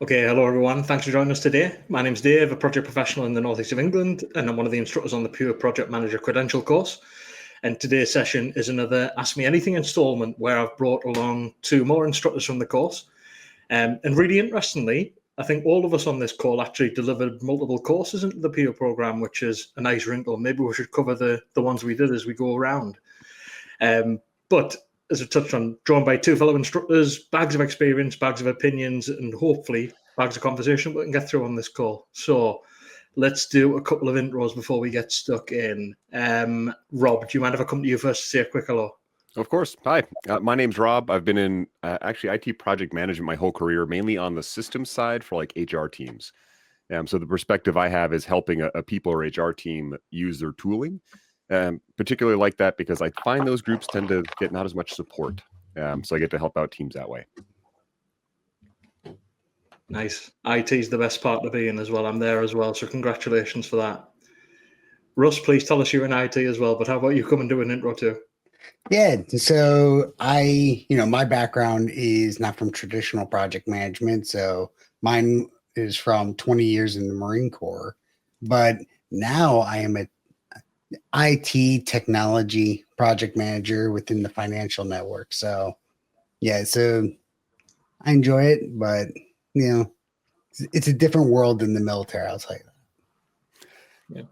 Okay, hello everyone. Thanks for joining us today. My name's Dave, a project professional in the northeast of England, and I'm one of the instructors on the PURE Project Manager Credential course. And today's session is another Ask Me Anything installment where I've brought along two more instructors from the course. And really interestingly, I think all of us on this call actually delivered multiple courses into the PURE program, which is a nice wrinkle. Maybe we should cover the ones we did as we go around. But as I touched on, drawn by two fellow instructors, bags of experience, bags of opinions, and hopefully bags of conversation we can get through on this call. So let's do a couple of intros before we get stuck in. Rob, do you mind if I come to you first to say a quick hello? Of course. Hi, my name's Rob. I've been in actually IT project management my whole career, mainly on the systems side for like HR teams. So the perspective I have is helping a people or HR team use their tooling. Particularly like that because I find those groups tend to get not as much support. So I get to help out teams that way. Nice. IT is the best part to be in as well. I'm there as well. So congratulations for that. Russ, please tell us you're in IT as well, but how about you come and do an intro too? Yeah, so my background is not from traditional project management. So mine is from 20 years in the Marine Corps, but now I am a IT technology project manager within the financial network. So yeah, so I enjoy it, but it's a different world than the military, I'll tell you that. Yeah.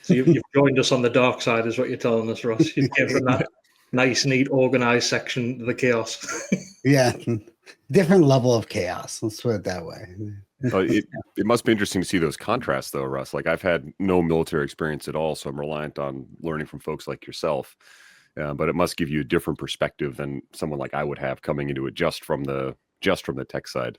So you've joined us on the dark side is what you're telling us, Ross. You came from that nice, neat, organized section of the chaos. Yeah, different level of chaos. Let's put it that way. It must be interesting to see those contrasts, though, Russ. Like I've had no military experience at all, so I'm reliant on learning from folks like yourself. But it must give you a different perspective than someone like I would have coming into it just from the tech side.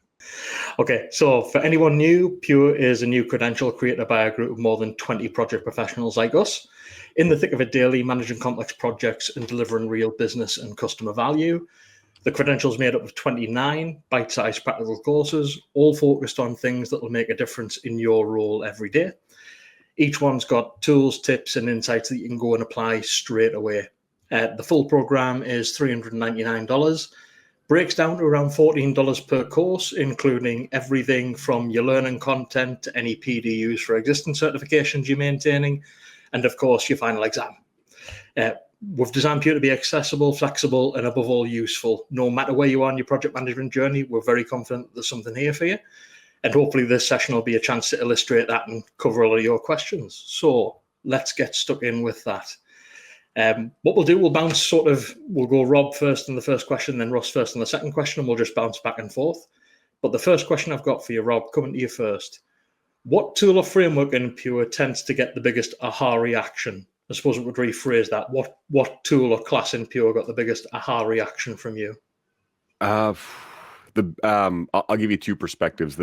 Okay, so for anyone new, PURE is a new credential created by a group of more than 20 project professionals like us, in the thick of it daily, managing complex projects and delivering real business and customer value. The credential is made up of 29 bite-sized practical courses, all focused on things that will make a difference in your role every day. Each one's got tools, tips, and insights that you can go and apply straight away. The full program is $399, breaks down to around $14 per course, including everything from your learning content to any PDUs for existing certifications you're maintaining, and of course your final exam. We've designed PURE to be accessible, flexible, and above all useful. No matter where you are on your project management journey, we're very confident there's something here for you. And hopefully this session will be a chance to illustrate that and cover all of your questions. So let's get stuck in with that. What we'll do, we'll go Rob first on the first question, then Ross first on the second question, and we'll just bounce back and forth. But the first question I've got for you, Rob, coming to you first. What tool or framework in PURE tends to get the biggest aha reaction? I suppose it would rephrase that. What tool or class in PURE got the biggest aha reaction from you? I'll give you two perspectives.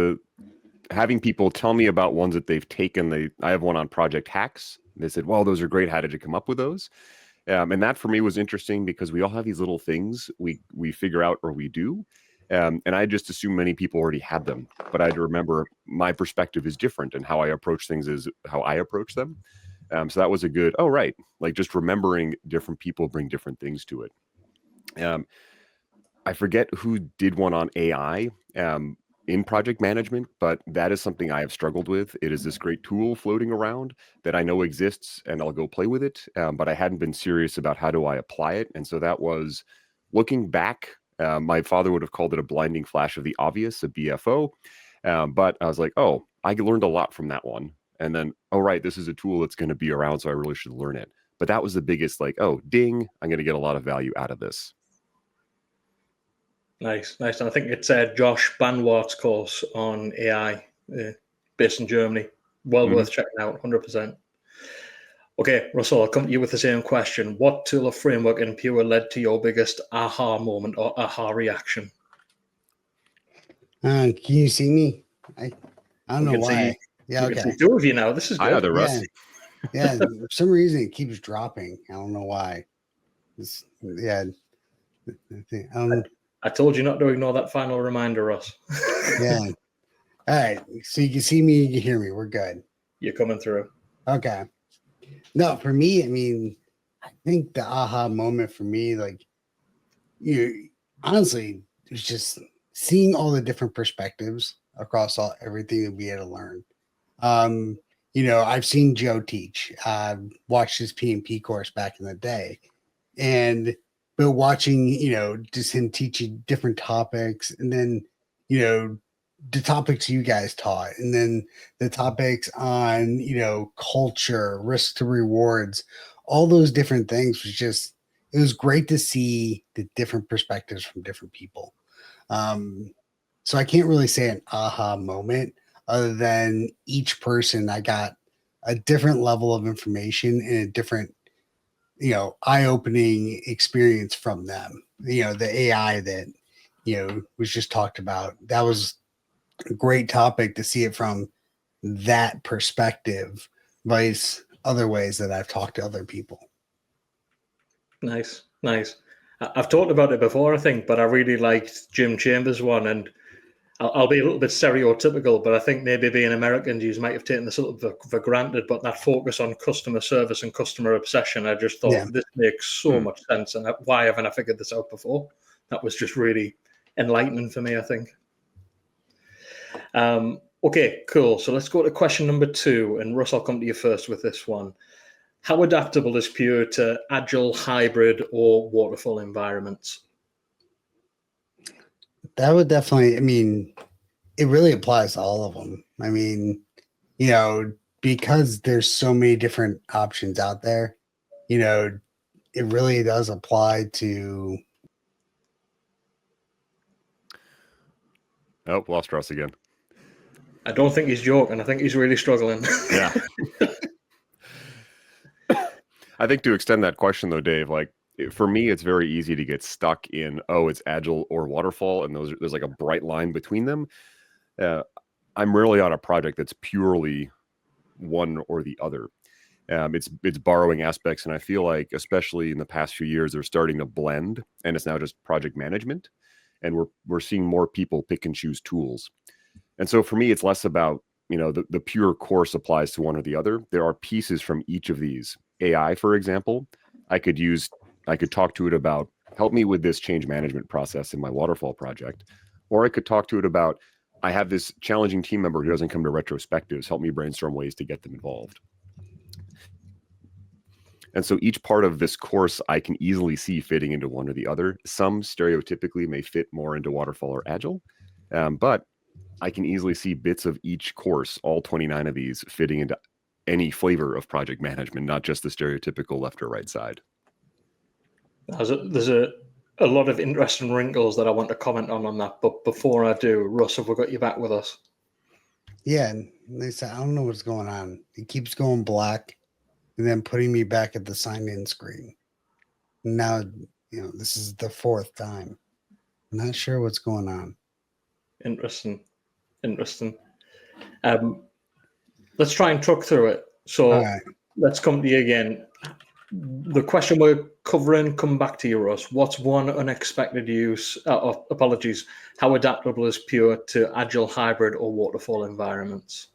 Having people tell me about ones that they've taken. I have one on Project Hacks. They said, "Well, those are great. How did you come up with those?" And that for me was interesting because we all have these little things we figure out or we do. And I just assume many people already had them, but I had to remember my perspective is different and how I approach things is how I approach them. So that was a good, like just remembering different people bring different things to it. I forget who did one on AI in project management, but that is something I have struggled with. It is this great tool floating around that I know exists and I'll go play with it. But I hadn't been serious about how do I apply it. And so that was looking back. My father would have called it a blinding flash of the obvious, a BFO. But I was like, I learned a lot from that one. And then, this is a tool that's going to be around, so I really should learn it. But that was the biggest, ding, I'm going to get a lot of value out of this. Nice. And I think it's Josh Banwart's course on AI based in Germany. Well worth checking out, 100%. Okay, Russell, I'll come to you with the same question. What tool or framework in PURE led to your biggest aha moment or aha reaction? Can you see me? I don't know why. Yeah, okay. Two of you now. This is good. Hi, Russ. Yeah, for some reason it keeps dropping. I don't know why. I told you not to ignore that final reminder, Ross. Yeah. All right. So you can see me, you can hear me. We're good. You're coming through. Okay. No, for me, I think the aha moment for me, honestly, it's just seeing all the different perspectives across everything that we had to learn. I've seen Joe teach. Watched his PMP course back in the day, but watching, just him teaching different topics, and then, the topics you guys taught, and then the topics on, culture, risk to rewards, all those different things it was great to see the different perspectives from different people. So I can't really say an aha moment other than each person, I got a different level of information and a different, eye-opening experience from them. The AI that, was just talked about. That was a great topic to see it from that perspective, vice other ways that I've talked to other people. Nice. I've talked about it before, I think, but I really liked Jim Chambers' one, and I'll be a little bit stereotypical, but I think maybe being American, you might have taken this a little bit for granted, but that focus on customer service and customer obsession, I just thought this makes so much sense. And why haven't I figured this out before? That was just really enlightening for me, I think. Okay, cool. So let's go to question number 2. And Russ, I'll come to you first with this one. How adaptable is Pure to Agile, hybrid, or Waterfall environments? That would definitely, it really applies to all of them. Because there's so many different options out there, it really does apply to. Oh, lost Russ again. I don't think he's joking. I think he's really struggling. Yeah. I think to extend that question though, Dave, like for me, it's very easy to get stuck in, it's Agile or Waterfall, and there's like a bright line between them. I'm rarely on a project that's purely one or the other. It's borrowing aspects, and I feel like, especially in the past few years, they're starting to blend, and it's now just project management, and we're seeing more people pick and choose tools. And so for me, it's less about, the pure course applies to one or the other. There are pieces from each of these. AI, for example, I could talk to it about, help me with this change management process in my Waterfall project. Or I could talk to it about, I have this challenging team member who doesn't come to retrospectives. Help me brainstorm ways to get them involved. And so each part of this course, I can easily see fitting into one or the other. Some stereotypically may fit more into Waterfall or Agile, but I can easily see bits of each course, all 29 of these, fitting into any flavor of project management, not just the stereotypical left or right side. There's a lot of interesting wrinkles that I want to comment on that, but before I do, Russ, have we got you back with us? Yeah, and they said, I don't know what's going on. It keeps going black and then putting me back at the sign-in screen. Now, this is the 4th time. I'm not sure what's going on. Interesting. Let's try and truck through it. So Let's come to you again. The question we're covering, come back to you, Russ. What's one unexpected use, how adaptable is Pure to Agile, hybrid, or Waterfall environments?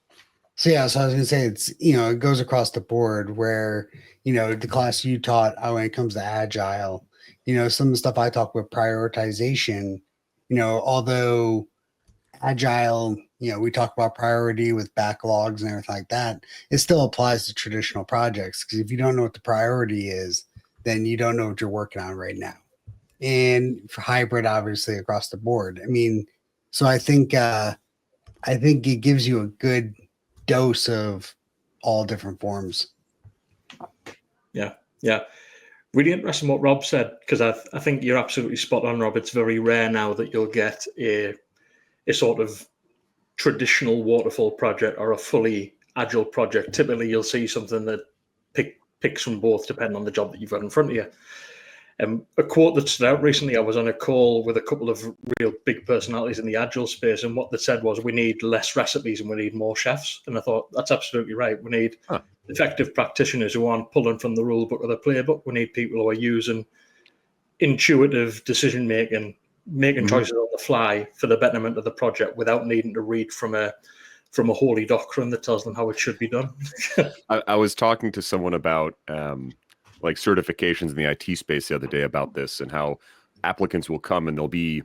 So I was going to say, it's, it goes across the board where, the class you taught when it comes to Agile, some of the stuff I talk with prioritization, although Agile, we talk about priority with backlogs and everything like that. It still applies to traditional projects, because if you don't know what the priority is, then you don't know what you're working on right now. And for hybrid, obviously across the board. So I think it gives you a good dose of all different forms. Yeah. Really interesting what Rob said, because I think you're absolutely spot on, Rob. It's very rare now that you'll get a sort of traditional Waterfall project or a fully Agile project. Typically, you'll see something that picks from both, depending on the job that you've got in front of you. A quote that stood out recently, I was on a call with a couple of real big personalities in the Agile space, and what they said was, we need less recipes and we need more chefs. And I thought, that's absolutely right. We need effective practitioners who aren't pulling from the rule book or the playbook. We need people who are using intuitive decision-making, making choices on the fly for the betterment of the project without needing to read from a holy doctrine that tells them how it should be done. I was talking to someone about like certifications in the IT space the other day about this, and how applicants will come and they'll be,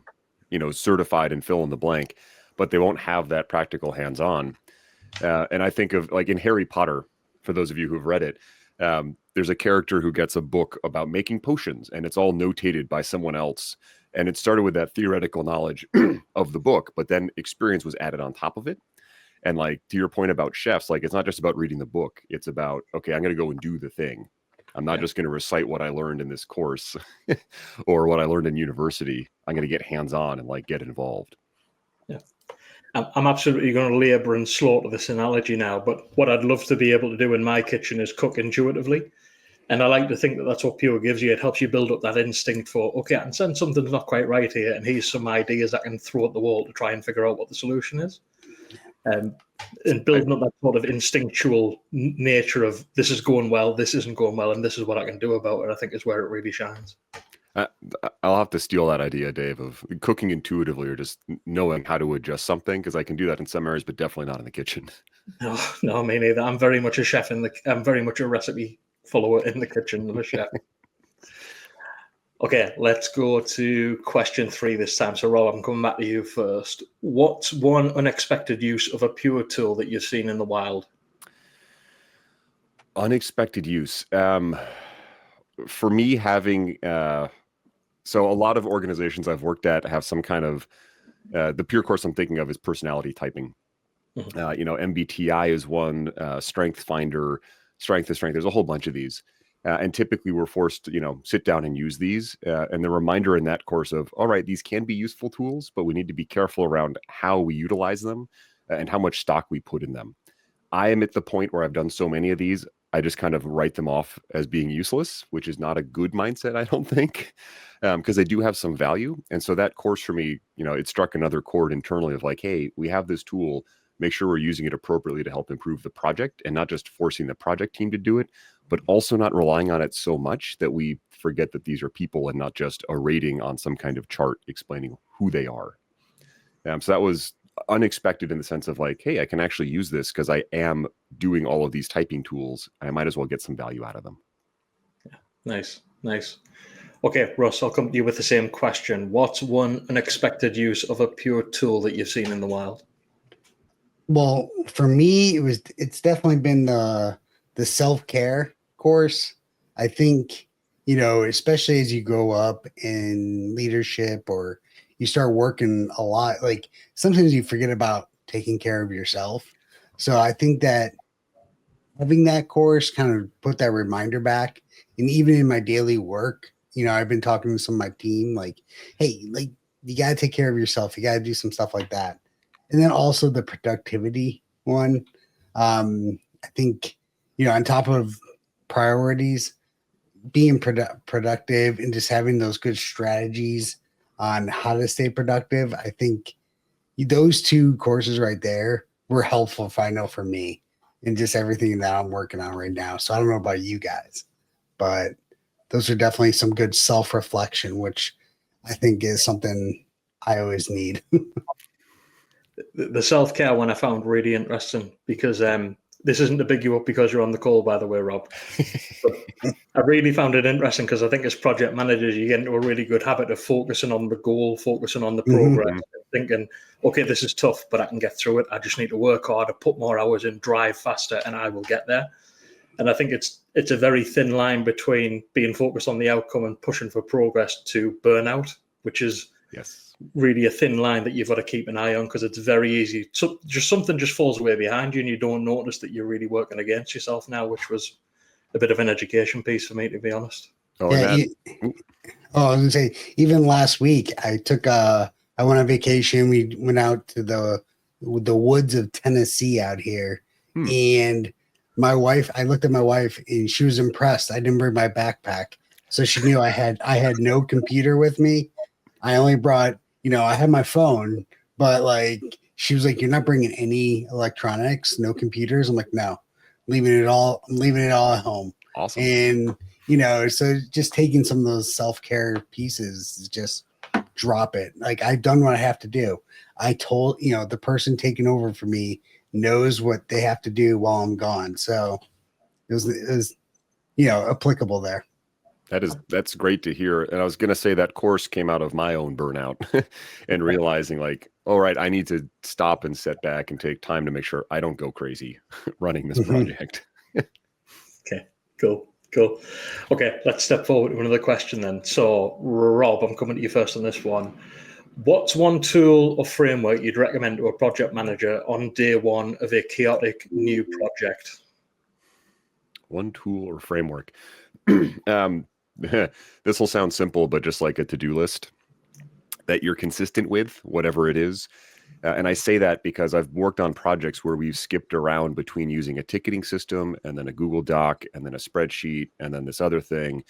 certified and fill in the blank. but they won't have that practical hands-on. And I think of like in Harry Potter, for those of you who've read it, there's a character who gets a book about making potions, and it's all notated by someone else. And it started with that theoretical knowledge of the book, but then experience was added on top of it. And like to your point about chefs, like it's not just about reading the book. It's about, okay, I'm going to go and do the thing. I'm not just going to recite what I learned in this course or what I learned in university. I'm going to get hands-on and like get involved. Yeah. I'm absolutely going to labor and slaughter this analogy now, but what I'd love to be able to do in my kitchen is cook intuitively. And I like to think that that's what Pure gives you. It helps you build up that instinct for, okay, I can sense something's not quite right here, and here's some ideas I can throw at the wall to try and figure out what the solution is. And building up that sort of instinctual nature of this is going well, this isn't going well, and this is what I can do about it, I think is where it really shines. I'll have to steal that idea, Dave, of cooking intuitively or just knowing how to adjust something, because I can do that in some areas, but definitely not in the kitchen. No, me neither. I'm very much a chef I'm very much a recipe follower in the kitchen than a chef. Okay, let's go to question 3 this time. So, Rob, I'm coming back to you first. What's one unexpected use of a Pure tool that you've seen in the wild? Unexpected use. For me, having so a lot of organizations I've worked at have some kind of the Pure course I'm thinking of is personality typing. MBTI is one, Strength Finder, Strength is Strength. There's a whole bunch of these. And typically we're forced to, sit down and use these. And the reminder in that course of, all right, these can be useful tools, but we need to be careful around how we utilize them and how much stock we put in them. I am at the point where I've done so many of these, I just kind of write them off as being useless, which is not a good mindset, I don't think, because they do have some value. And so that course for me, it struck another chord internally of like, hey, we have this tool, make sure we're using it appropriately to help improve the project and not just forcing the project team to do it, but also not relying on it so much that we forget that these are people and not just a rating on some kind of chart explaining who they are. So that was unexpected in the sense of like, hey, I can actually use this because I am doing all of these typing tools. I might as well get some value out of them. Yeah, nice. Okay, Russ, I'll come to you with the same question. What's one unexpected use of a Pure tool that you've seen in the wild? Well, for me, it's definitely been the self-care course. I think, especially as you go up in leadership or you start working a lot, like sometimes you forget about taking care of yourself. So I think that having that course kind of put that reminder back. And even in my daily work, I've been talking to some of my team like, hey, like you got to take care of yourself. You got to do some stuff like that. And then also the productivity one. I think, on top of priorities, being productive and just having those good strategies on how to stay productive. I think those 2 courses right there were helpful, if I know for me, and just everything that I'm working on right now. So I don't know about you guys, but those are definitely some good self-reflection, which I think is something I always need. The self-care one I found really interesting because this isn't to big you up because you're on the call, by the way, Rob. But I really found it interesting because I think as project managers, you get into a really good habit of focusing on the goal, focusing on the progress, and thinking, okay, this is tough, but I can get through it. I just need to work harder, put more hours in, drive faster, and I will get there. And I think it's a very thin line between being focused on the outcome and pushing for progress to burnout, which is really a thin line that you've got to keep an eye on because it's very easy. So just something just falls away behind you and you don't notice that you're really working against yourself now, which was a bit of an education piece for me, to be honest. I was gonna say, even last week I went on vacation. We went out to the woods of Tennessee out here, and my wife. I looked at my wife, and she was impressed. I didn't bring my backpack, so she knew I had no computer with me. I only brought, I had my phone, but like she was like, "You're not bringing any electronics, no computers." I'm like, "No, I'm leaving it all at home." Awesome. And so just taking some of those self-care pieces, just drop it. Like I've done what I have to do. I told, the person taking over for me knows what they have to do while I'm gone. So it was applicable there. That's great to hear. And I was going to say that course came out of my own burnout and realizing like, all right, I need to stop and set back and take time to make sure I don't go crazy running this project. Okay, cool. Okay, let's step forward to another question then. So, Rob, I'm coming to you first on this one. What's one tool or framework you'd recommend to a project manager on day one of a chaotic new project? One tool or framework. This will sound simple, but just like a to-do list that you're consistent with, whatever it is. And I say that because I've worked on projects where we've skipped around between using a ticketing system and then a Google Doc and then a spreadsheet and then this other thing.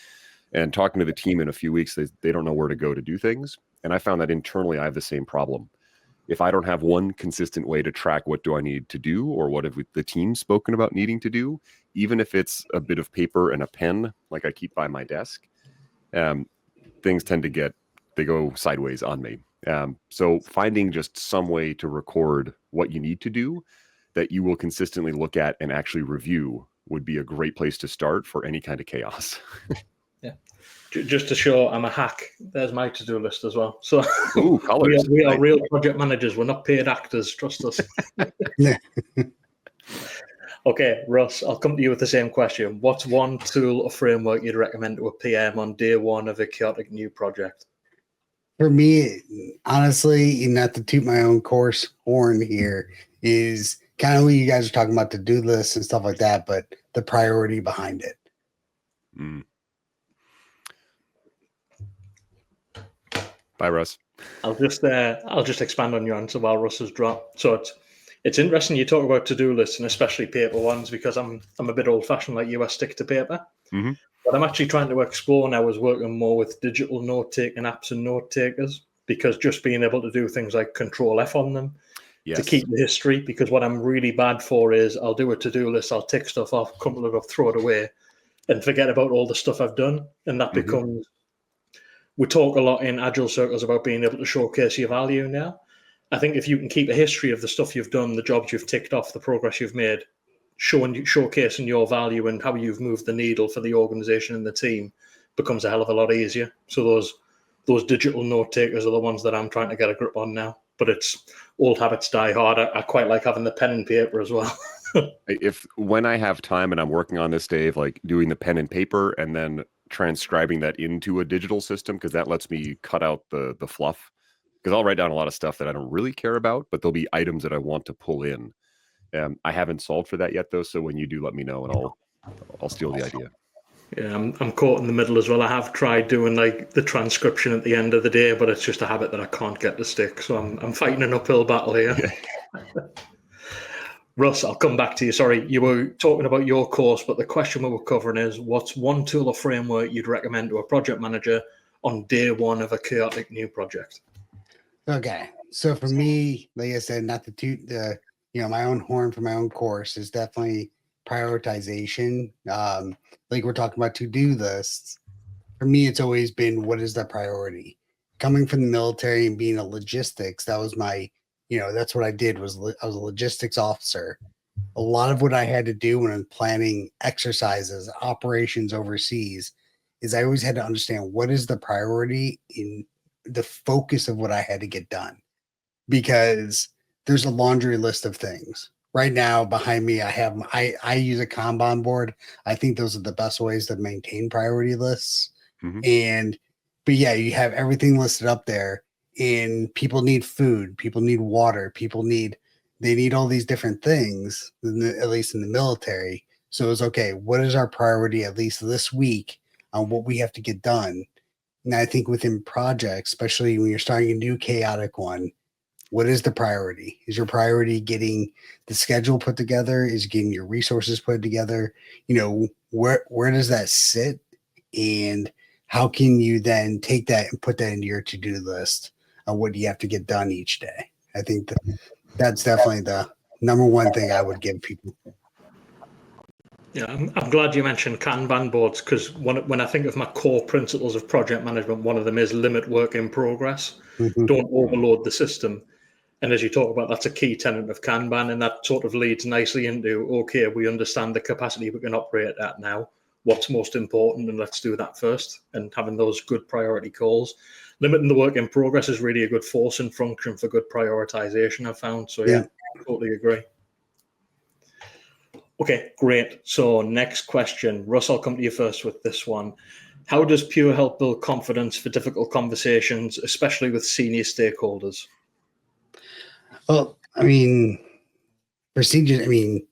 And talking to the team in a few weeks, they don't know where to go to do things. And I found that internally I have the same problem. If I don't have one consistent way to track what do I need to do or what have the team spoken about needing to do, even if it's a bit of paper and a pen like I keep by my desk, things tend to go sideways on me. So finding just some way to record what you need to do that you will consistently look at and actually review would be a great place to start for any kind of chaos. Yeah. Just to show I'm a hack, there's my to-do list as well. So ooh, colors. we are real project managers. We're not paid actors. Trust us. Okay, Russ, I'll come to you with the same question. What's one tool or framework you'd recommend to a PM on day one of a chaotic new project? For me, honestly, not to toot my own course horn here, is kind of what you guys are talking about, to-do lists and stuff like that, but the priority behind it. Bye, Russ. I'll just expand on your answer while Russ has dropped. So it's interesting you talk about to-do lists and especially paper ones, because I'm a bit old-fashioned like you. I stick to paper. Mm-hmm. What I'm actually trying to explore now is working more with digital note-taking apps and note-takers, because just being able to do things like Control F on them to keep the history. Because what I'm really bad for is I'll do a to-do list, I'll tick stuff off, crumple it up, throw it away, and forget about all the stuff I've done. And that becomes... We talk a lot in Agile circles about being able to showcase your value now. I think if you can keep a history of the stuff you've done, the jobs you've ticked off, the progress you've made, showcasing your value and how you've moved the needle for the organization and the team becomes a hell of a lot easier. So those digital note takers are the ones that I'm trying to get a grip on now. But it's old habits die hard. I quite like having the pen and paper as well. When I have time and I'm working on this, Dave, like doing the pen and paper and then transcribing that into a digital system, because that lets me cut out the fluff. Because I'll write down a lot of stuff that I don't really care about, but there'll be items that I want to pull in. I haven't solved for that yet, though. So when you do, let me know, and I'll steal the idea. Yeah, I'm caught in the middle as well. I have tried doing like the transcription at the end of the day, but it's just a habit that I can't get to stick. So I'm fighting an uphill battle here. Russ, I'll come back to you. Sorry, you were talking about your course, but the question we were covering is, what's one tool or framework you'd recommend to a project manager on day one of a chaotic new project? Okay, so for me, like I said, not to toot my own horn for my own course, is definitely prioritization. Like we're talking about to-do lists. For me, it's always been, what is the priority? Coming from the military and being a logistics, that was my, that's what I did. I was a logistics officer. A lot of what I had to do when I'm planning exercises, operations overseas, is I always had to understand what is the priority in the focus of what I had to get done, because there's a laundry list of things. Right now behind me, I use a Kanban board. I think those are the best ways to maintain priority lists. But yeah, you have everything listed up there, and people need food, people need water, they need all these different things, at least in the military. So it's okay, what is our priority at least this week on what we have to get done? And I think within projects, especially when you're starting a new chaotic one, what is the priority? Is your priority getting the schedule put together? Is getting your resources put together? Where does that sit? And how can you then take that and put that into your to-do list of what you have to get done each day? I think that's definitely the number one thing I would give people. Yeah, I'm glad you mentioned Kanban boards, because when I think of my core principles of project management, one of them is limit work in progress. Don't overload the system. And as you talk about, that's a key tenet of Kanban, and that sort of leads nicely into, okay, we understand the capacity we can operate at now. what's most important and let's do that first, and having those good priority calls. Limiting the work in progress is really a good forcing function for good prioritization, I've found. So yeah, totally agree. Okay, great. So next question. Russ, I'll come to you first with this one. How does PURE help build confidence for difficult conversations, especially with senior stakeholders? Well, I mean, procedures, I mean,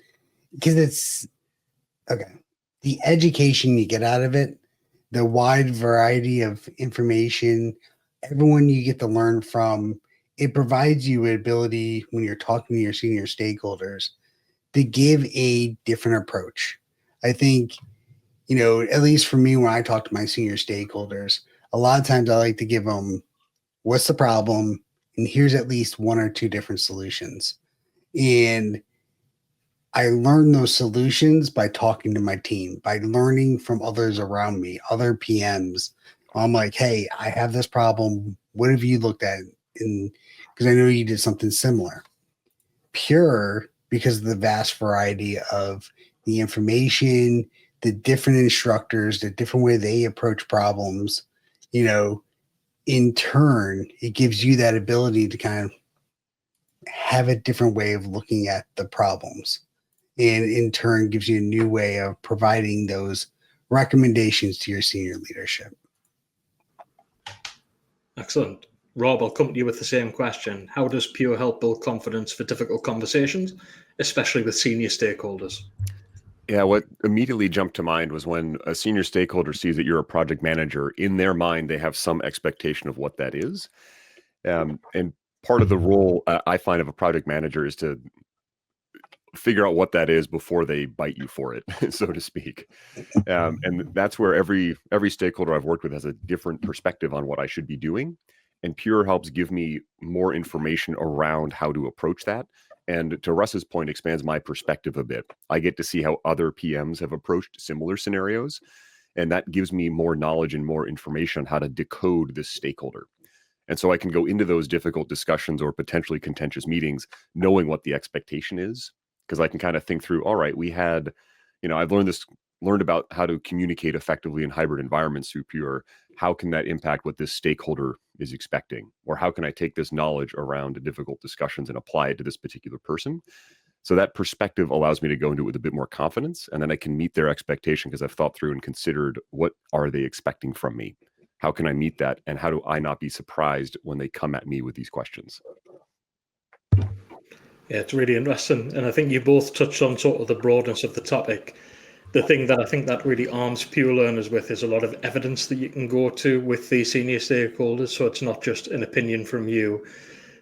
because it's, okay, the education you get out of it, the wide variety of information, everyone you get to learn from, it provides you an ability when you're talking to your senior stakeholders to give a different approach. I think, you know, at least for me, when I talk to my senior stakeholders, a lot of times I like to give them, what's the problem? And here's at least one or two different solutions. And I learn those solutions by talking to my team, by learning from others around me, other PMs. I'm like, hey, I have this problem. What have you looked at? And because I know you did something similar. PURE, because of the vast variety of the information, the different instructors, the different way they approach problems, you know, in turn, it gives you that ability to kind of have a different way of looking at the problems. And in turn, gives you a new way of providing those recommendations to your senior leadership. Excellent. Rob, I'll come to you with the same question. How does PURE help build confidence for difficult conversations, especially with senior stakeholders? Yeah, what immediately jumped to mind was when a senior stakeholder sees that you're a project manager, in their mind, they have some expectation of what that is. And part of the role I find of a project manager is to figure out what that is before they bite you for it, so to speak. And that's where every stakeholder I've worked with has a different perspective on what I should be doing. And PURE helps give me more information around how to approach that. And to Russ's point, expands my perspective a bit. I get to see how other PMs have approached similar scenarios. And that gives me more knowledge and more information on how to decode this stakeholder. And so I can go into those difficult discussions or potentially contentious meetings knowing what the expectation is, because I can kind of think through, all right, we had, you know, I've learned about how to communicate effectively in hybrid environments through PURE. How can that impact what this stakeholder is expecting? Or how can I take this knowledge around difficult discussions and apply it to this particular person? So that perspective allows me to go into it with a bit more confidence, and then I can meet their expectation because I've thought through and considered what are they expecting from me? How can I meet that? And how do I not be surprised when they come at me with these questions? Yeah, it's really interesting. And I think you both touched on sort of the broadness of the topic. The thing that I think that really arms PURE learners with is a lot of evidence that you can go to with the senior stakeholders. So it's not just an opinion from you.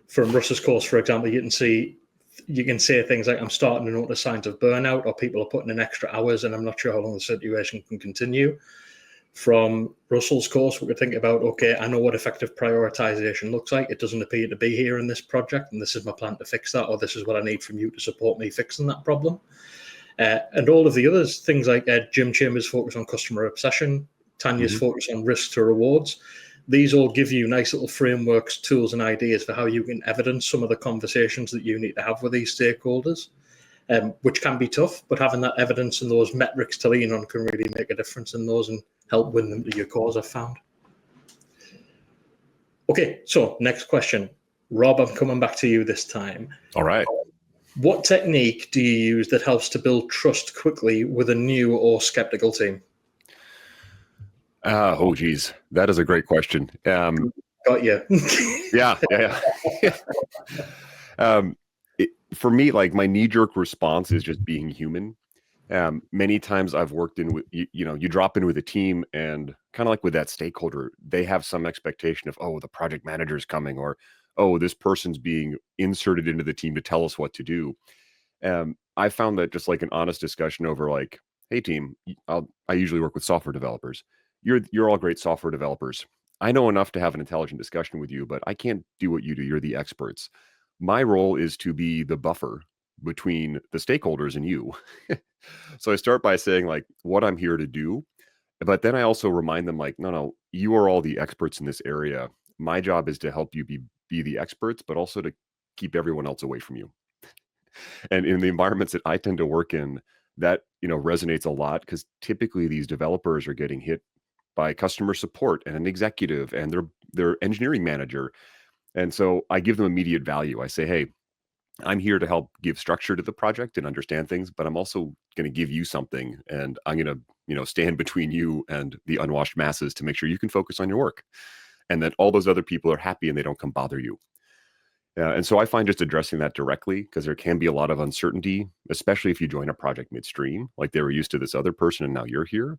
From Russ's course, for example, you can say things like, I'm starting to notice signs of burnout, or people are putting in extra hours and I'm not sure how long the situation can continue. From Russell's course, we could think about, okay, I know what effective prioritization looks like. It doesn't appear to be here in this project, and this is my plan to fix that, or this is what I need from you to support me fixing that problem. And all of the others, things like Jim Chambers' focus on customer obsession, Tanya's focus on risk to rewards. These all give you nice little frameworks, tools, and ideas for how you can evidence some of the conversations that you need to have with these stakeholders, which can be tough, but having that evidence and those metrics to lean on can really make a difference in those and help win them to your cause, I've found. Okay, so next question. Rob, I'm coming back to you this time. All right. What technique do you use that helps to build trust quickly with a new or skeptical team? Oh, geez. That is a great question. Got you. Yeah. For me, like my knee-jerk response is just being human. Many times I've worked in with, you drop in with a team and kind of like with that stakeholder, they have some expectation of, oh, the project manager is coming, or, oh, this person's being inserted into the team to tell us what to do. I found that just like an honest discussion over like, hey team, I usually work with software developers. You're all great software developers. I know enough to have an intelligent discussion with you, but I can't do what you do. You're the experts. My role is to be the buffer between the stakeholders and you. So I start by saying like what I'm here to do, but then I also remind them like, no, you are all the experts in this area. My job is to help you be the experts, but also to keep everyone else away from you. And in the environments that I tend to work in, that, resonates a lot, because typically these developers are getting hit by customer support and an executive and their engineering manager. And so I give them immediate value. I say, hey, I'm here to help give structure to the project and understand things, but I'm also going to give you something, and I'm going to, stand between you and the unwashed masses to make sure you can focus on your work, and that all those other people are happy and they don't come bother you. And so I find just addressing that directly, because there can be a lot of uncertainty, especially if you join a project midstream, like they were used to this other person and now you're here.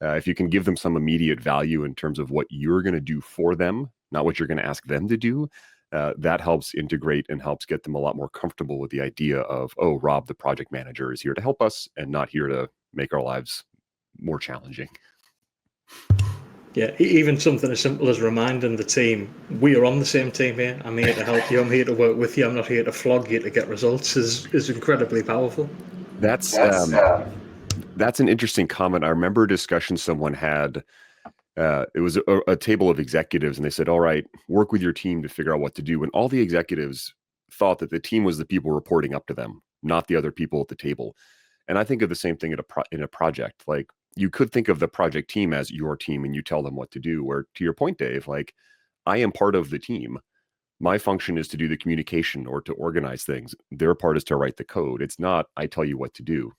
If you can give them some immediate value in terms of what you're going to do for them, not what you're going to ask them to do, that helps integrate and helps get them a lot more comfortable with the idea of, oh, Rob, the project manager, is here to help us and not here to make our lives more challenging. Yeah, even something as simple as reminding the team, we are on the same team here. I'm here to help you. I'm here to work with you. I'm not here to flog you to get results is incredibly powerful. That's an interesting comment. I remember a discussion someone had. It was a table of executives, and they said, all right, work with your team to figure out what to do. And all the executives thought that the team was the people reporting up to them, not the other people at the table. And I think of the same thing in a project. Like, you could think of the project team as your team and you tell them what to do, where, to your point, Dave, like, I am part of the team. My function is to do the communication or to organize things. Their part is to write the code. It's not, I tell you what to do.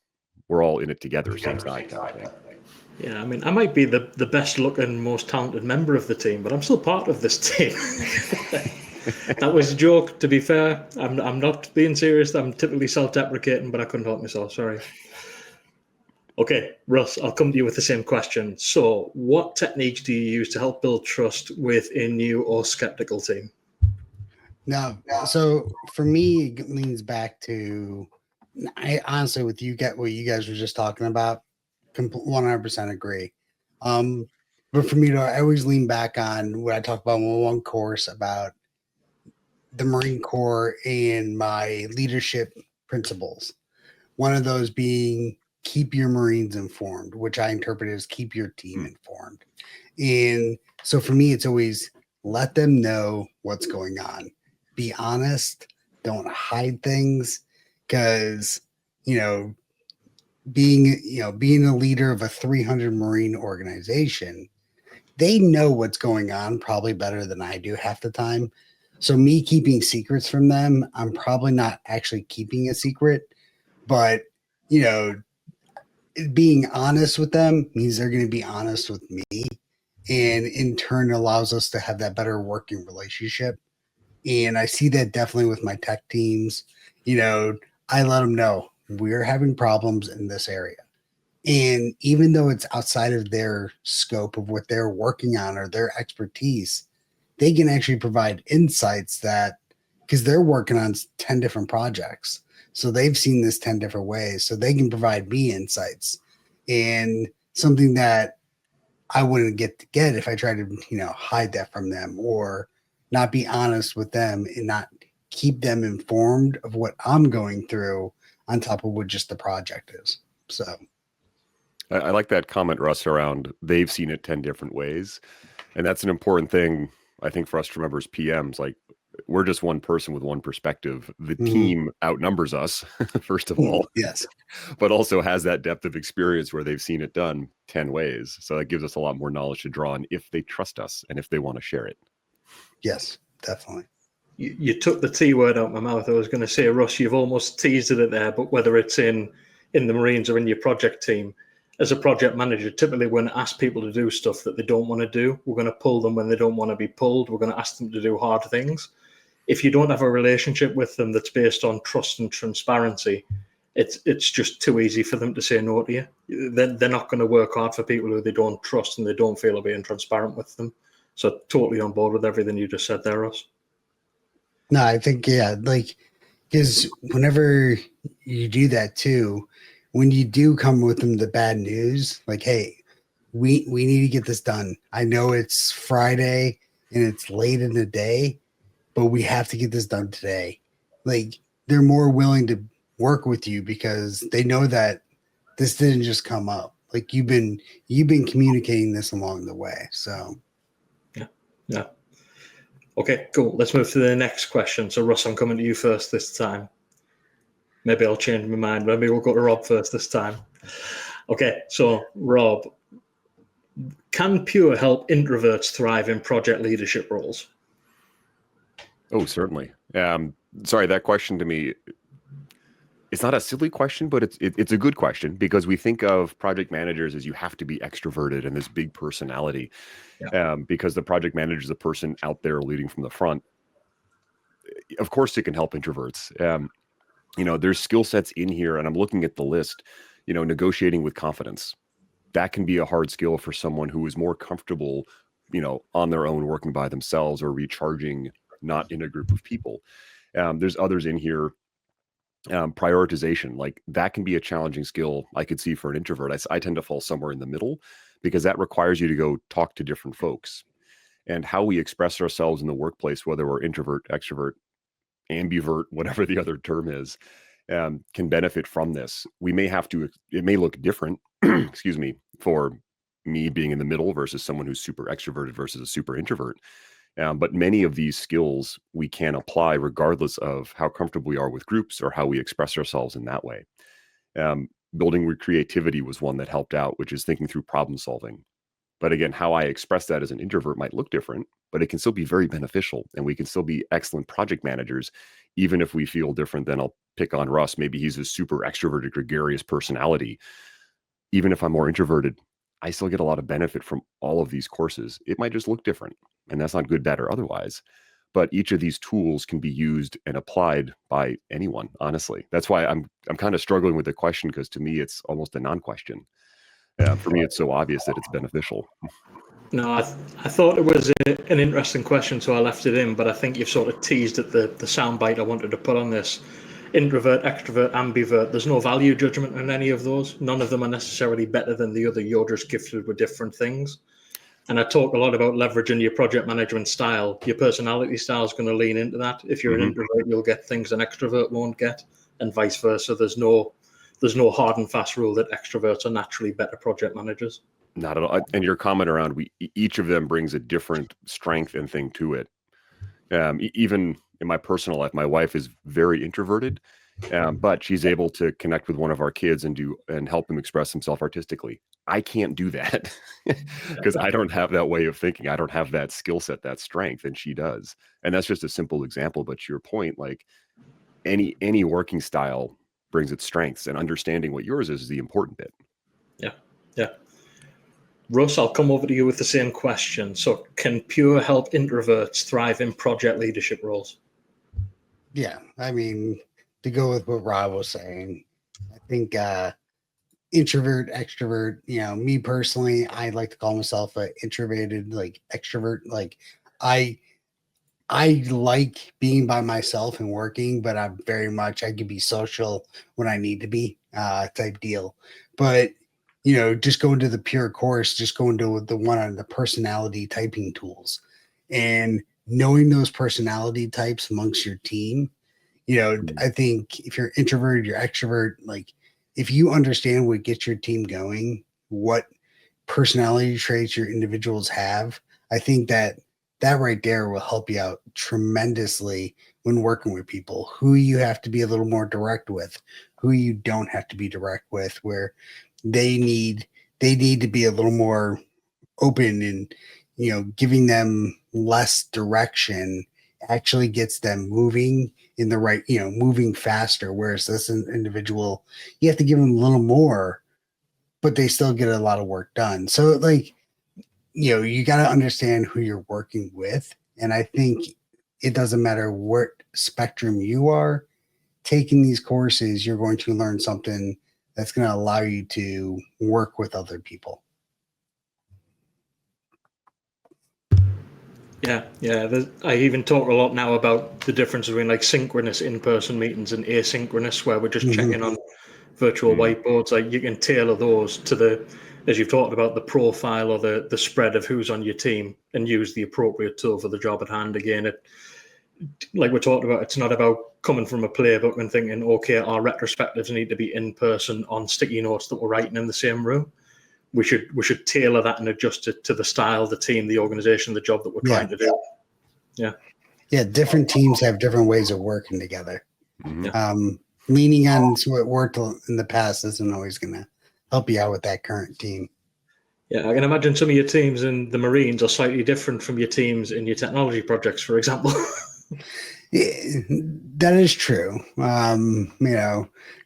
We're all in it together, same side kind of thing. Yeah, I mean, I might be the best looking, most talented member of the team, but I'm still part of this team. That was a joke, to be fair. I'm not being serious. I'm typically self-deprecating, but I couldn't help myself. Sorry. Okay, Russ, I'll come to you with the same question. So what techniques do you use to help build trust with a new or skeptical team? No, so for me, it leans back to, I honestly, with you get what you guys were just talking about, 100% agree. But for me, I always lean back on what I talked about in one course about the Marine Corps and my leadership principles. One of those being keep your Marines informed, which I interpret as keep your team informed. And so for me, it's always let them know what's going on. Be honest. Don't hide things, because, being a leader of a 300 Marine organization, they know what's going on probably better than I do half the time. So me keeping secrets from them, I'm probably not actually keeping a secret, but being honest with them means they're going to be honest with me, and in turn allows us to have that better working relationship. And I see that definitely with my tech teams. I let them know we're having problems in this area. And even though it's outside of their scope of what they're working on or their expertise, they can actually provide insights because they're working on 10 different projects. So they've seen this 10 different ways. So they can provide me insights, and something that I wouldn't get if I tried to, hide that from them or not be honest with them and not keep them informed of what I'm going through on top of what just the project is. So I like that comment, Russ, around they've seen it 10 different ways. And that's an important thing, I think, for us to remember as PMs. Like, we're just one person with one perspective. The team outnumbers us, first of all. Yes. But also has that depth of experience where they've seen it done 10 ways. So that gives us a lot more knowledge to draw on if they trust us and if they want to share it. Yes, definitely. You took the T word out of my mouth. I was going to say, Russ, you've almost teased it there, but whether it's in the Marines or in your project team, as a project manager, typically we're going to ask people to do stuff that they don't want to do. We're going to pull them when they don't want to be pulled. We're going to ask them to do hard things. If you don't have a relationship with them that's based on trust and transparency, it's just too easy for them to say no to you. They're not going to work hard for people who they don't trust and they don't feel are being transparent with them. So totally on board with everything you just said there, Ross. No, I think, because whenever you do that too, when you do come with them the bad news, like, hey, we need to get this done. I know it's Friday and it's late in the day, but we have to get this done today. Like, they're more willing to work with you because they know that this didn't just come up. Like, you've been communicating this along the way. So yeah. Okay, cool. Let's move to the next question. So, Russ, I'm coming to you first this time. Maybe I'll change my mind. Maybe we'll go to Rob first this time. Okay, so Rob, can Pure help introverts thrive in project leadership roles? Oh, certainly. Sorry, that question to me, it's not a silly question, but it's a good question, because we think of project managers as you have to be extroverted and this big personality, because the project manager is the person out there leading from the front. Of course, it can help introverts. There's skill sets in here, and I'm looking at the list. Negotiating with confidence. That can be a hard skill for someone who is more comfortable, on their own, working by themselves, or recharging not in a group of people. There's others in here. Prioritization, like that can be a challenging skill I could see for an introvert. I tend to fall somewhere in the middle, because that requires you to go talk to different folks, and how we express ourselves in the workplace, whether we're introvert, extrovert, ambivert, whatever the other term is, can benefit from this. It may look different, excuse me, for me being in the middle versus someone who's super extroverted versus a super introvert. But many of these skills we can apply regardless of how comfortable we are with groups or how we express ourselves in that way. Building with creativity was one that helped out, which is thinking through problem solving. But again, how I express that as an introvert might look different, but it can still be very beneficial, and we can still be excellent project managers, even if we feel different. Then I'll pick on Russ. Maybe he's a super extroverted, gregarious personality. Even if I'm more introverted, I still get a lot of benefit from all of these courses. It might just look different, and that's not good, bad, or otherwise. But each of these tools can be used and applied by anyone, honestly. That's why I'm kind of struggling with the question, because to me, it's almost a non-question. For me, it's so obvious that it's beneficial. No, I thought it was an interesting question, so I left it in, but I think you've sort of teased at the soundbite I wanted to put on this. Introvert, extrovert, ambivert, there's no value judgment in any of those. None of them are necessarily better than the other. You're just gifted with different things. And I talk a lot about leveraging your project management style. Your personality style is going to lean into that. If you're an introvert, you'll get things an extrovert won't get, and vice versa. There's no hard and fast rule that extroverts are naturally better project managers. Not at all. And your comment around each of them brings a different strength and thing to it. Even in my personal life, my wife is very introverted, but she's able to connect with one of our kids and help him express himself artistically. I can't do that because I don't have that way of thinking. I don't have that skill set, that strength, and she does. And that's just a simple example. But to your point, like any working style brings its strengths, and understanding what yours is the important bit. Yeah. Russ, I'll come over to you with the same question. So can Pure help introverts thrive in project leadership roles? Yeah, I mean, to go with what Rob was saying, I think introvert, extrovert, me personally, I like to call myself an introverted, like extrovert. Like I like being by myself and working, but I can be social when I need to be, type deal. But just go into the Pure course, just go into the one on the personality typing tools, and knowing those personality types amongst your team. I think if you're introverted, you're extrovert, like if you understand what gets your team going, what personality traits your individuals have, I think that right there will help you out tremendously when working with people, who you have to be a little more direct with, who you don't have to be direct with, where they need to be a little more open, and giving them less direction actually gets them moving in the right, moving faster. Whereas this individual, you have to give them a little more, but they still get a lot of work done. So like, you got to understand who you're working with. And I think it doesn't matter what spectrum you are taking these courses, you're going to learn something that's going to allow you to work with other people. Yeah. I even talk a lot now about the difference between like synchronous in-person meetings and asynchronous, where we're just checking on virtual whiteboards. Like you can tailor those to as you've talked about, the profile or the spread of who's on your team, and use the appropriate tool for the job at hand. Again, like we talked about, it's not about coming from a playbook and thinking, okay, our retrospectives need to be in person on sticky notes that we're writing in the same room. We should tailor that and adjust it to the style, the team, the organization, the job that we're trying to do. Yeah. Different teams have different ways of working together. leaning on what worked in the past isn't always going to help you out with that current team. Yeah, I can imagine some of your teams in the Marines are slightly different from your teams in your technology projects, for example. Yeah, that is true.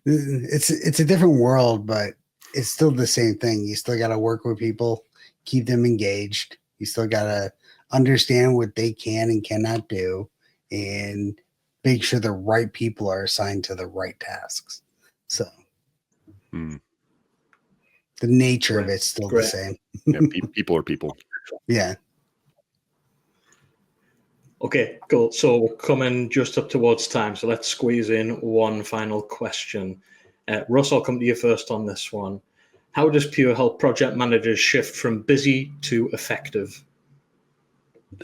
It's a different world, but it's still the same thing. You still got to work with people, keep them engaged. You still got to understand what they can and cannot do, and make sure the right people are assigned to the right tasks. So the nature of it's still the same. Yeah, people are people. Yeah. Okay, cool. So we're coming just up towards time. So let's squeeze in one final question. Russ, I'll come to you first on this one. How does PURE help project managers shift from busy to effective?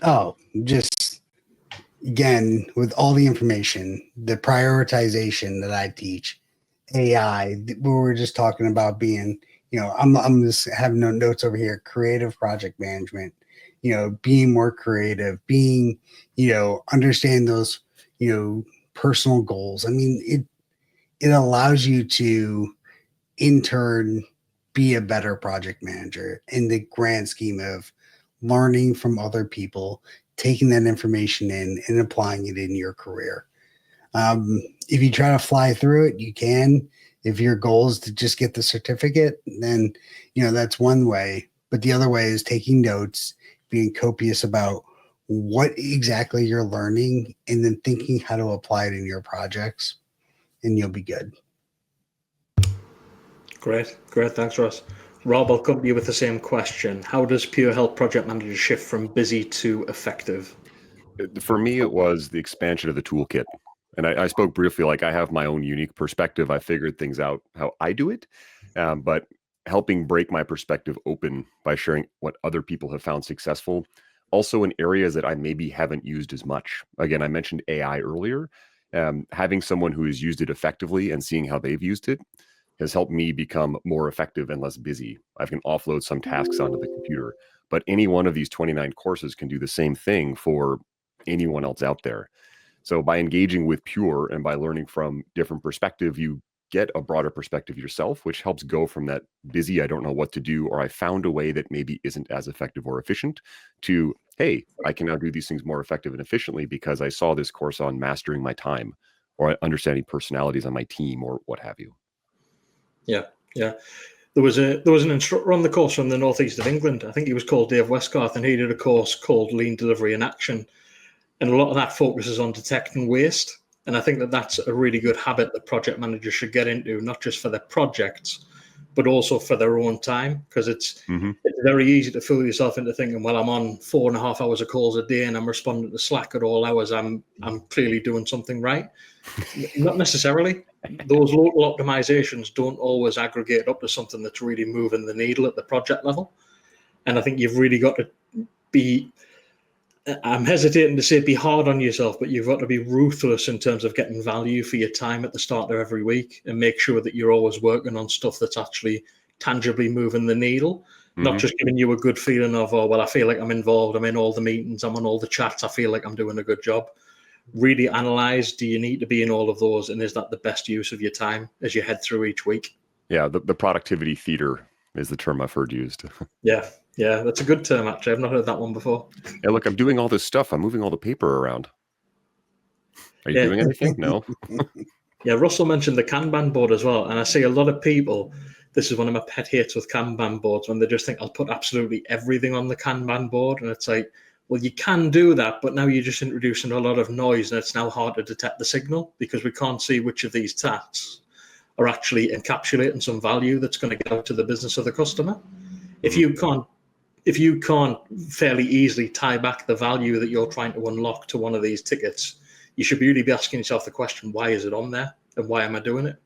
Oh, just again, with all the information, the prioritization that I teach, AI, we were just talking about being, I'm just having no notes over here, creative project management, being more creative, being, understand those, personal goals. I mean, it allows you to in turn be a better project manager in the grand scheme of learning from other people, taking that information in and applying it in your career. If you try to fly through it, you can. If your goal is to just get the certificate, then that's one way. But the other way is taking notes, being copious about what exactly you're learning, and then thinking how to apply it in your projects, and you'll be good. Great. Thanks, Ross. Rob, I'll come to you with the same question. How does PURE help project managers shift from busy to effective? For me, it was the expansion of the toolkit. And I spoke briefly, like I have my own unique perspective. I figured things out how I do it, but helping break my perspective open by sharing what other people have found successful. Also in areas that I maybe haven't used as much. Again, I mentioned AI earlier. Having someone who has used it effectively and seeing how they've used it has helped me become more effective and less busy. I can offload some tasks onto the computer, but any one of these 29 courses can do the same thing for anyone else out there. So by engaging with PURE and by learning from different perspective, you get a broader perspective yourself, which helps go from that busy, I don't know what to do, or I found a way that maybe isn't as effective or efficient, to, hey, I can now do these things more effective and efficiently because I saw this course on mastering my time or understanding personalities on my team or what have you. Yeah. There was an instructor on the course from the northeast of England. I think he was called Dave Westgarth, and he did a course called Lean Delivery in Action. And a lot of that focuses on detecting waste. And I think that that's a really good habit that project managers should get into, not just for their projects, but also for their own time, because it's very easy to fool yourself into thinking, well, I'm on 4.5 hours of calls a day and I'm responding to Slack at all hours. I'm clearly doing something right. Not necessarily. Those local optimizations don't always aggregate up to something that's really moving the needle at the project level. And I think you've really got to be, I'm hesitating to say be hard on yourself, but you've got to be ruthless in terms of getting value for your time at the start of every week, and make sure that you're always working on stuff that's actually tangibly moving the needle, not just giving you a good feeling of, oh, well, I feel like I'm involved, I'm in all the meetings, I'm on all the chats, I feel like I'm doing a good job. Really analyze, do you need to be in all of those, and is that the best use of your time as you head through each week? Yeah, the productivity theater is the term I've heard used. Yeah, that's a good term, actually. I've not heard that one before. Yeah, look, I'm doing all this stuff. I'm moving all the paper around. Are you doing anything? No. Yeah, Russell mentioned the Kanban board as well. And I see a lot of people, this is one of my pet hates with Kanban boards, when they just think I'll put absolutely everything on the Kanban board. And it's like, well, you can do that, but now you're just introducing a lot of noise, and it's now hard to detect the signal because we can't see which of these tasks are actually encapsulating some value that's going to get out to the business of the customer. If you can't fairly easily tie back the value that you're trying to unlock to one of these tickets, you should really be asking yourself the question, why is it on there and why am I doing it?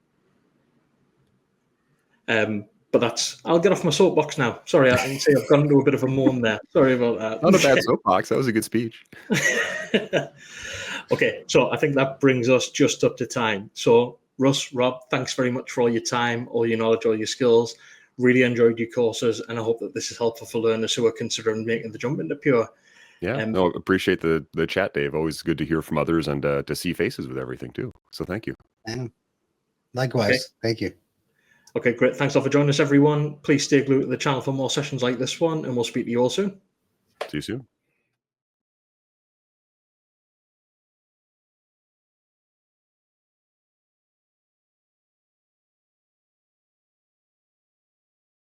But I'll get off my soapbox now. Sorry, I can say I've gone into a bit of a moan there. Sorry about that. Not a bad soapbox. That was a good speech. Okay, so I think that brings us just up to time. So Russ, Rob, thanks very much for all your time, all your knowledge, all your skills. Really enjoyed your courses, and I hope that this is helpful for learners who are considering making the jump into PURE. Yeah, no, appreciate the chat, Dave. Always good to hear from others and to see faces with everything too. So thank you. Yeah. Likewise. Okay. Thank you. Okay, great. Thanks all for joining us, everyone. Please stay glued to the channel for more sessions like this one, and we'll speak to you all soon. See you soon.